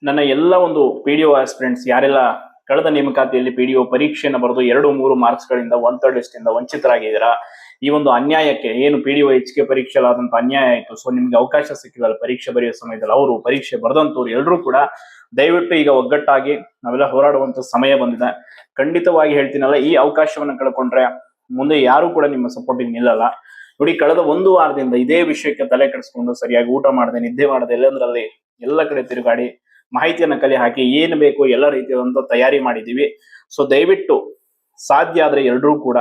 ನನ್ನ ಎಲ್ಲ ಒಂದು ಪಿಡಿಒ ಆಸ್ಪಿರೆಂಟ್ಸ್ ಯಾರೆಲ್ಲ ಕಳೆದ ನೇಮಕಾತಿಯಲ್ಲಿ ಪಿಡಿಒ ಪರೀಕ್ಷೆಯನ್ನು ಬರೆದು 2-3 ಮಾರ್ಕ್ಸ್ ಗಳಿಂದ 1/3 ಲಿಸ್ಟ್ ಇಂದ ವಂಚಿತರಾಗಿದ್ದೀರಾ. ಈ ಒಂದು ಅನ್ಯಾಯಕ್ಕೆ ಏನು ಪಿಡಿಒ ಹೆಚ್ಚಿಗೆ ಪರೀಕ್ಷೆಲಾದಂತ ಅನ್ಯಾಯ ಆಯ್ತು. ಸೊ ನಿಮ್ಗೆ ಅವಕಾಶ ಸಿಕ್ಕಿಲ್ಲ ಪರೀಕ್ಷೆ ಬರೆಯುವ ಸಮಯದಲ್ಲಿ. ಅವರು ಪರೀಕ್ಷೆ ಬರೆದಂತವ್ರು ಎಲ್ಲರೂ ಕೂಡ ದಯವಿಟ್ಟು ಈಗ ಒಗ್ಗಟ್ಟಾಗಿ ನಾವೆಲ್ಲ ಹೋರಾಡುವಂತ ಸಮಯ ಬಂದಿದೆ. ಖಂಡಿತವಾಗಿ ಹೇಳ್ತೀನಲ್ಲ, ಈ ಅವಕಾಶವನ್ನ ಕಳ್ಕೊಂಡ್ರೆ ಮುಂದೆ ಯಾರು ಕೂಡ ನಿಮ್ಮ ಸಪೋರ್ಟಿಗೆ ನಿಲ್ಲಲ್ಲ. ನೋಡಿ, ಕಳೆದ 1 ವಾರದಿಂದ ಇದೇ ವಿಷಯಕ್ಕೆ ತಲೆ ಕೆಡಿಸ್ಕೊಂಡು ಸರಿಯಾಗಿ ಊಟ ಮಾಡದೆ, ನಿದ್ದೆ ಮಾಡದೆ, ಎಲ್ಲಂದ್ರಲ್ಲಿ ಎಲ್ಲ ಕಡೆ ತಿರುಗಾಡಿ ಮಾಹಿತಿಯನ್ನ ಕಲೆ ಹಾಕಿ ಏನು ಬೇಕು ಎಲ್ಲ ರೀತಿಯಾದಂತ ತಯಾರಿ ಮಾಡಿದೀವಿ. ಸೊ ದಯವಿಟ್ಟು ಸಾಧ್ಯ ಆದ್ರೆ ಎಲ್ಲರೂ ಕೂಡ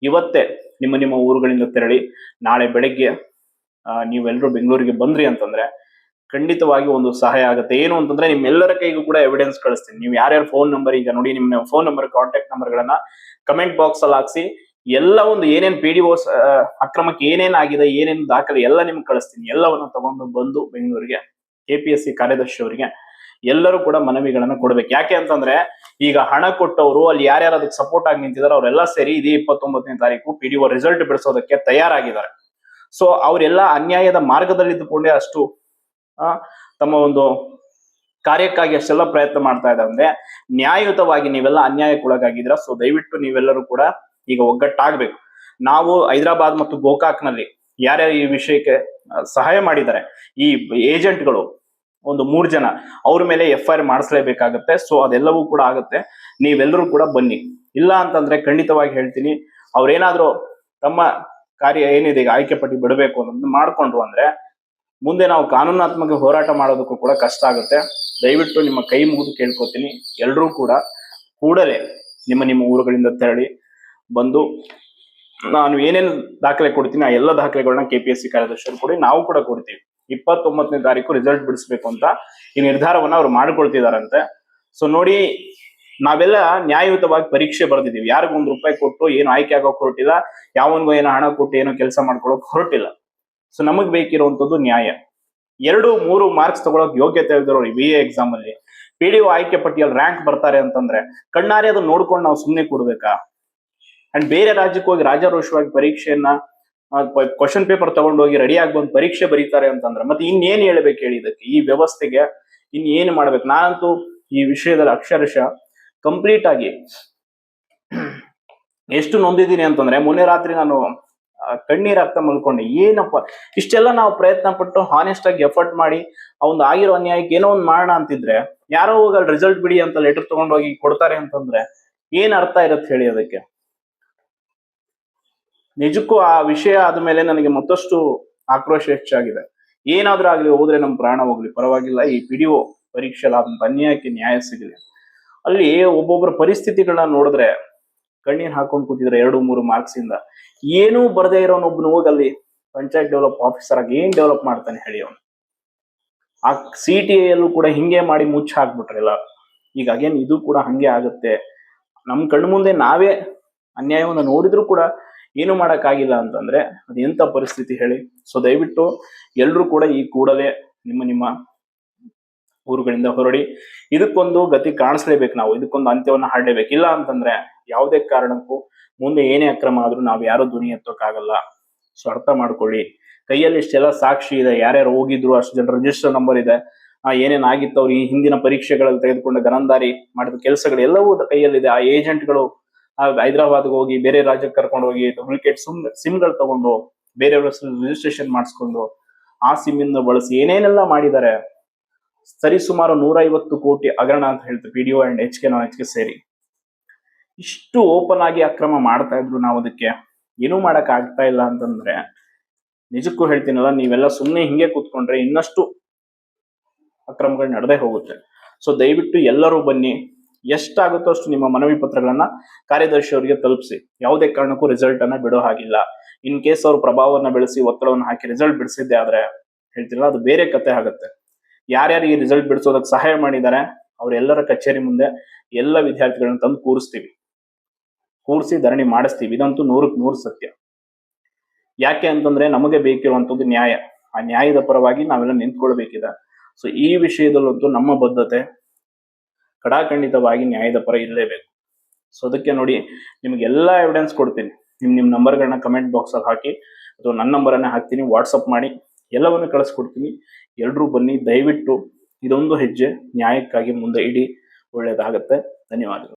ಇವತ್ತೇ ನಿಮ್ಮ ನಿಮ್ಮ ಊರುಗಳಿಂದ ತೆರಳಿ ನಾಳೆ ಬೆಳಗ್ಗೆ ನೀವೆಲ್ಲರೂ ಬೆಂಗಳೂರಿಗೆ ಬಂದ್ರಿ ಅಂತಂದ್ರೆ ಖಂಡಿತವಾಗಿ ಒಂದು ಸಹಾಯ ಆಗುತ್ತೆ. ಏನು ಅಂತಂದ್ರೆ ನಿಮ್ಮೆಲ್ಲರ ಕೈಗೂ ಕೂಡ ಎವಿಡೆನ್ಸ್ ಕಳಿಸ್ತೀನಿ. ನೀವು ಯಾರ್ಯಾರ ಫೋನ್ ನಂಬರ್, ಈಗ ನೋಡಿ ನಿಮ್ಮ ಫೋನ್ ನಂಬರ್, ಕಾಂಟ್ಯಾಕ್ಟ್ ನಂಬರ್ ಗಳನ್ನ ಕಮೆಂಟ್ ಬಾಕ್ಸ್ ಅಲ್ಲಿ ಹಾಕ್ಸಿ. ಎಲ್ಲ ಒಂದು ಏನೇನ್ ಪಿಡಿಒ ಅಕ್ರಮಕ್ಕೆ ಏನೇನ್ ಆಗಿದೆ, ಏನೇನ್ ದಾಖಲೆ ಎಲ್ಲ ನಿಮ್ಗೆ ಕಳಿಸ್ತೀನಿ. ಎಲ್ಲವನ್ನ ತಗೊಂಡು ಬಂದು ಬೆಂಗಳೂರಿಗೆ ಕೆಪಿಎಸ್ಸಿ ಕಾರ್ಯದರ್ಶಿ ಅವರಿಗೆ ಎಲ್ಲರೂ ಕೂಡ ಮನವಿಗಳನ್ನ ಕೊಡ್ಬೇಕು. ಯಾಕೆ ಅಂತಂದ್ರೆ ಈಗ ಹಣ ಕೊಟ್ಟವರು ಅಲ್ಲಿ ಯಾರ್ಯಾರು ಅದಕ್ಕೆ ಸಪೋರ್ಟ್ ಆಗಿ ನಿಂತಿದ್ದಾರೆ ಅವರೆಲ್ಲ ಸೇರಿ ಇದೇ 29ನೇ ತಾರೀಕು ಪಿಡಿಒ ರಿಸಲ್ಟ್ ಬಿಡಿಸೋದಕ್ಕೆ ತಯಾರಾಗಿದ್ದಾರೆ. ಸೊ ಅವರೆಲ್ಲ ಅನ್ಯಾಯದ ಮಾರ್ಗದಲ್ಲಿ ಇದ್ದುಕೊಂಡೇ ಅಷ್ಟು ತಮ್ಮ ಒಂದು ಕಾರ್ಯಕ್ಕಾಗಿ ಅಷ್ಟೆಲ್ಲ ಪ್ರಯತ್ನ ಮಾಡ್ತಾ ಇದ್ದಾರೆ. ಅಂದ್ರೆ ನ್ಯಾಯಯುತವಾಗಿ ನೀವೆಲ್ಲ ಅನ್ಯಾಯಕ್ಕೊಳಗಾಗಿದ್ದೀರಾ. ಸೊ ದಯವಿಟ್ಟು ನೀವೆಲ್ಲರೂ ಕೂಡ ಈಗ ಒಗ್ಗಟ್ಟಾಗ್ಬೇಕು. ನಾವು ಹೈದರಾಬಾದ್ ಮತ್ತು ಗೋಕಾಕ್ನಲ್ಲಿ ಯಾರ್ಯಾರು ಈ ವಿಷಯಕ್ಕೆ ಸಹಾಯ ಮಾಡಿದ್ದಾರೆ, ಈ ಏಜೆಂಟ್ಗಳು ಒಂದು 3 ಜನ, ಅವ್ರ ಮೇಲೆ FIR ಮಾಡಿಸ್ಲೇಬೇಕಾಗತ್ತೆ. ಸೊ ಅದೆಲ್ಲವೂ ಕೂಡ ಆಗುತ್ತೆ. ನೀವೆಲ್ಲರೂ ಕೂಡ ಬನ್ನಿ. ಇಲ್ಲ ಅಂತಂದ್ರೆ ಖಂಡಿತವಾಗಿ ಹೇಳ್ತೀನಿ, ಅವ್ರೇನಾದ್ರೂ ತಮ್ಮ ಕಾರ್ಯ ಏನಿದೆ ಈಗ ಆಯ್ಕೆ ಪಟ್ಟಿ ಬಿಡಬೇಕು ಅನ್ನೋದನ್ನ ಮಾಡ್ಕೊಂಡ್ರು ಅಂದ್ರೆ ಮುಂದೆ ನಾವು ಕಾನೂನಾತ್ಮಕ ಹೋರಾಟ ಮಾಡೋದಕ್ಕೂ ಕೂಡ ಕಷ್ಟ ಆಗುತ್ತೆ. ದಯವಿಟ್ಟು ನಿಮ್ಮ ಕೈ ಮುಗಿದು ಕೇಳ್ಕೊತೀನಿ, ಎಲ್ಲರೂ ಕೂಡ ಕೂಡಲೇ ನಿಮ್ಮ ನಿಮ್ಮ ಊರುಗಳಿಂದ ತೆರಳಿ ಬಂದು ನಾನು ಏನೇನು ದಾಖಲೆ ಕೊಡ್ತೀನಿ ಆ ಎಲ್ಲ ದಾಖಲೆಗಳನ್ನ KPSC ಕಾರ್ಯದರ್ಶಿಯವರು ಕೊಡಿ, ನಾವು ಕೂಡ ಕೊಡ್ತೀವಿ. 29ನೇ ತಾರೀಕು ರಿಸಲ್ಟ್ ಬಿಡಿಸ್ಬೇಕು ಅಂತ ಈ ನಿರ್ಧಾರವನ್ನ ಅವ್ರು ಮಾಡ್ಕೊಳ್ತಿದಾರಂತೆ. ಸೊ ನೋಡಿ, ನಾವೆಲ್ಲ ನ್ಯಾಯಯುತವಾಗಿ ಪರೀಕ್ಷೆ ಬರೆದಿದ್ದೀವಿ. ಯಾರಿಗೂ ₹1 ಕೊಟ್ಟು ಏನು ಆಯ್ಕೆ ಆಗೋಕ್ ಹೊರಟಿಲ್ಲ, ಯಾವನ್ಗೂ ಏನೋ ಹಣ ಕೊಟ್ಟು ಏನೋ ಕೆಲಸ ಮಾಡ್ಕೊಳಕ್ ಹೊರಟಿಲ್ಲ. ಸೊ ನಮಗ್ ಬೇಕಿರುವಂತದ್ದು ನ್ಯಾಯ. 2-3 ಮಾರ್ಕ್ಸ್ ತಗೊಳಕ್ ಯೋಗ್ಯತೆ ಇರೋರು BA ಎಕ್ಸಾಮ್ ಅಲ್ಲಿ PDO ಆಯ್ಕೆ ಪಟ್ಟಿಯಲ್ಲಿ ರ್ಯಾಂಕ್ ಬರ್ತಾರೆ ಅಂತಂದ್ರೆ ಕಣ್ಣಾರೆ ಅದನ್ನ ನೋಡ್ಕೊಂಡು ನಾವು ಸುಮ್ನೆ ಕೊಡ್ಬೇಕಾ? ಅಂಡ್ ಬೇರೆ ರಾಜ್ಯಕ್ಕೆ ಹೋಗಿ ರಾಜಾರೋಷವಾಗಿ ಪರೀಕ್ಷೆಯನ್ನ ಕ್ವಶನ್ ಪೇಪರ್ ತಗೊಂಡೋಗಿ ರೆಡಿ ಆಗಿ ಬಂದು ಪರೀಕ್ಷೆ ಬರೀತಾರೆ ಅಂತಂದ್ರೆ ಮತ್ತೆ ಇನ್ನೇನ್ ಹೇಳ್ಬೇಕು ಹೇಳಿ? ಇದಕ್ಕೆ ಈ ವ್ಯವಸ್ಥೆಗೆ ಇನ್ ಏನ್ ಮಾಡ್ಬೇಕು? ನಾನಂತೂ ಈ ವಿಷಯದಲ್ಲಿ ಅಕ್ಷರಶಃ ಕಂಪ್ಲೀಟ್ ಆಗಿ ಎಷ್ಟು ನೊಂದಿದ್ದೀನಿ ಅಂತಂದ್ರೆ ಮೊನ್ನೆ ರಾತ್ರಿ ನಾನು ಕಣ್ಣೀರಾಗ್ತಾ ಮಲ್ಕೊಂಡೆ. ಏನಪ್ಪ ಇಷ್ಟೆಲ್ಲ ನಾವು ಪ್ರಯತ್ನ ಪಟ್ಟು ಹಾನೆಸ್ಟ್ ಆಗಿ ಎಫರ್ಟ್ ಮಾಡಿ ಆ ಒಂದು ಆಗಿರೋ ಅನ್ಯಾಯಕ್ಕೆ ಏನೋ ಒಂದು ಮಾಡೋಣ ಅಂತಿದ್ರೆ ಯಾರೋ ಹೋಗಲ್ ರಿಸಲ್ಟ್ ಬಿಡಿ ಅಂತ ಲೆಟರ್ ತಗೊಂಡೋಗಿ ಕೊಡ್ತಾರೆ ಅಂತಂದ್ರೆ ಏನ್ ಅರ್ಥ ಇರತ್ತೆ ಹೇಳಿ? ಅದಕ್ಕೆ ನಿಜಕ್ಕೂ ಆ ವಿಷಯ ಆದ್ಮೇಲೆ ನನಗೆ ಮತ್ತಷ್ಟು ಆಕ್ರೋಶ ಹೆಚ್ಚಾಗಿದೆ. ಏನಾದ್ರೂ ಆಗ್ಲಿ, ಹೋದ್ರೆ ನಮ್ ಪ್ರಾಣ ಹೋಗ್ಲಿ ಪರವಾಗಿಲ್ಲ, ಈ PDO ಪರೀಕ್ಷೆಲಾದಂತ ಅನ್ಯಾಯಕ್ಕೆ ನ್ಯಾಯ ಸಿಗಲಿ. ಅಲ್ಲಿ ಒಬ್ಬೊಬ್ಬರ ಪರಿಸ್ಥಿತಿಗಳನ್ನ ನೋಡಿದ್ರೆ ಕಣ್ಣೀರ್ ಹಾಕೊಂಡ್ ಕೂತಿದ್ರೆ 2-3 ಮಾರ್ಕ್ಸ್ ಇಂದ ಏನೂ ಬರದೇ ಇರೋನೊಬ್ನು ಹೋಗಲ್ಲಿ ಪಂಚಾಯತ್ ಡೆವಲಪ್ ಆಫೀಸರ್ ಆಗಿ ಏನ್ ಡೆವಲಪ್ ಮಾಡ್ತಾನೆ ಹೇಳಿ? ಅವನು ಆ CTA ಕೂಡ ಹಿಂಗೆ ಮಾಡಿ ಮುಚ್ಚ ಹಾಕ್ಬಿಟ್ರಲ್ಲ. ಈಗ ಅಗೇನ್ ಇದು ಕೂಡ ಹಂಗೆ ಆಗುತ್ತೆ. ನಮ್ ಕಣ್ಣು ಮುಂದೆ ನಾವೇ ಅನ್ಯಾಯವನ್ನ ನೋಡಿದ್ರು ಕೂಡ ಏನು ಮಾಡಕ್ಕಾಗಿಲ್ಲ ಅಂತಂದ್ರೆ ಅದು ಎಂತ ಪರಿಸ್ಥಿತಿ ಹೇಳಿ? ಸೊ ದಯವಿಟ್ಟು ಎಲ್ರು ಕೂಡ ಈ ಕೂಡಲೇ ನಿಮ್ಮ ನಿಮ್ಮ ಊರುಗಳಿಂದ ಹೊರಡಿ ಇದಕ್ಕೊಂದು ಗತಿ ಕಾಣಿಸ್ಲೇಬೇಕು. ನಾವು ಇದಕ್ಕೊಂದು ಅಂತ್ಯವನ್ನ ಹಾಡಲೇಬೇಕು. ಇಲ್ಲ ಅಂತಂದ್ರೆ ಯಾವುದೇ ಕಾರಣಕ್ಕೂ ಮುಂದೆ ಏನೇ ಅಕ್ರಮ ಆದ್ರೂ ನಾವು ಯಾರೋ ಧ್ವನಿ ಎತ್ತೋಕ್ಕಾಗಲ್ಲ. ಸೊ ಅರ್ಥ ಮಾಡ್ಕೊಳ್ಳಿ. ಕೈಯಲ್ಲಿ ಇಷ್ಟೆಲ್ಲ ಸಾಕ್ಷಿ ಇದೆ, ಯಾರ್ಯಾರು ಹೋಗಿದ್ರು, ಅಷ್ಟು ಜನ ರಿಜಿಸ್ಟರ್ ನಂಬರ್ ಇದೆ, ಏನೇನ್ ಆಗಿತ್ತು ಅವ್ರು ಈ ಹಿಂದಿನ ಪರೀಕ್ಷೆಗಳಲ್ಲಿ ತೆಗೆದುಕೊಂಡ ಗರಂದಾರಿ ಮಾಡಿದ ಕೆಲಸಗಳು ಎಲ್ಲವೂ ಕೈಯಲ್ಲಿದೆ. ಆ ಏಜೆಂಟ್ಗಳು ಹೈದರಾಬಾದ್ಗೆ ಹೋಗಿ ಬೇರೆ ರಾಜ್ಯಕ್ಕೆ ಕರ್ಕೊಂಡು ಹೋಗಿ ಡೂಪ್ಲಿಕೇಟ್ ಸಿಮ್ಗಳು ತಗೊಂಡು ಬೇರೆಯವ್ರ ರಿಜಿಸ್ಟ್ರೇಷನ್ ಮಾಡಿಸ್ಕೊಂಡು ಆ ಸಿಮ್ ಇಂದ ಬಳಸಿ ಏನೇನೆಲ್ಲ ಮಾಡಿದ್ದಾರೆ. ಸರಿ ಸುಮಾರು 150 ಕೋಟಿ ಹಗರಣ ಅಂತ ಹೇಳ್ತೀವಿ PDO ಅಂಡ್ HK ಸೇರಿ. ಇಷ್ಟು ಓಪನ್ ಆಗಿ ಅಕ್ರಮ ಮಾಡ್ತಾ ಇದ್ರು ನಾವು ಅದಕ್ಕೆ ಏನೂ ಮಾಡಕ್ ಆಗ್ತಾ ಇಲ್ಲ ಅಂತಂದ್ರೆ ನಿಜಕ್ಕೂ ಹೇಳ್ತೀನಲ್ಲ, ನೀವೆಲ್ಲ ಸುಮ್ಮನೆ ಹಿಂಗೆ ಕೂತ್ಕೊಂಡ್ರೆ ಇನ್ನಷ್ಟು ಅಕ್ರಮಗಳು ನಡೆದೇ ಹೋಗುತ್ತೆ. ಸೊ ದಯವಿಟ್ಟು ಎಲ್ಲರೂ ಬನ್ನಿ. ಎಷ್ಟಾಗುತ್ತೋ ಅಷ್ಟು ನಿಮ್ಮ ಮನವಿ ಪತ್ರಗಳನ್ನ ಕಾರ್ಯದರ್ಶಿ ಅವರಿಗೆ ತಲುಪಿಸಿ. ಯಾವುದೇ ಕಾರಣಕ್ಕೂ ರಿಸಲ್ಟ್ ಅನ್ನ ಬಿಡೋ ಹಾಗಿಲ್ಲ. ಇನ್ ಕೇಸ್ ಅವ್ರ ಪ್ರಭಾವವನ್ನ ಬೆಳೆಸಿ ಒತ್ತಡವನ್ನು ಹಾಕಿ ರಿಸಲ್ಟ್ ಬಿಡಿಸಿದ್ದೆ ಆದ್ರೆ ಹೇಳ್ತಿಲ್ಲ, ಅದು ಬೇರೆ ಕತೆ ಆಗುತ್ತೆ. ಯಾರ್ಯಾರು ಈ ರಿಸಲ್ಟ್ ಬಿಡಿಸೋದಕ್ಕೆ ಸಹಾಯ ಮಾಡಿದ್ದಾರೆ ಅವರೆಲ್ಲರ ಕಚೇರಿ ಮುಂದೆ ಎಲ್ಲ ವಿದ್ಯಾರ್ಥಿಗಳನ್ನ ತಂದು ಕೂರಿಸಿ ಧರಣಿ ಮಾಡಿಸ್ತೀವಿ. ಇದಂತೂ 100ಕ್ಕೆ 100 ಸತ್ಯ. ಯಾಕೆ ಅಂತಂದ್ರೆ ನಮಗೆ ಬೇಕಿರುವಂತದ್ದು ನ್ಯಾಯ. ಆ ನ್ಯಾಯದ ಪರವಾಗಿ ನಾವೆಲ್ಲ ನಿಂತ್ಕೊಳ್ಬೇಕಿದೆ. ಸೊ ಈ ವಿಷಯದಲ್ಲಂತೂ ನಮ್ಮ ಬದ್ಧತೆ ಕಡಾಖಂಡಿತವಾಗಿ ನ್ಯಾಯದ ಪರ ಇರಲೇಬೇಕು. ಸೊ ಅದಕ್ಕೆ ನೋಡಿ, ನಿಮ್ಗೆ ಎಲ್ಲಾ ಎವಿಡೆನ್ಸ್ ಕೊಡ್ತೀನಿ. ನಿಮ್ ನಂಬರ್ಗಳನ್ನ ಕಮೆಂಟ್ ಬಾಕ್ಸ್ ಅಲ್ಲಿ ಹಾಕಿ ಅಥವಾ ನನ್ನ ನಂಬರನ್ನ ಹಾಕ್ತೀನಿ, ವಾಟ್ಸಪ್ ಮಾಡಿ ಎಲ್ಲವನ್ನು ಕಳಿಸ್ಕೊಡ್ತೀನಿ. ಎಲ್ರೂ ಬನ್ನಿ. ದಯವಿಟ್ಟು ಇದೊಂದು ಹೆಜ್ಜೆ ನ್ಯಾಯಕ್ಕಾಗಿ ಮುಂದೆ ಇಡಿ, ಒಳ್ಳೇದಾಗತ್ತೆ. ಧನ್ಯವಾದಗಳು.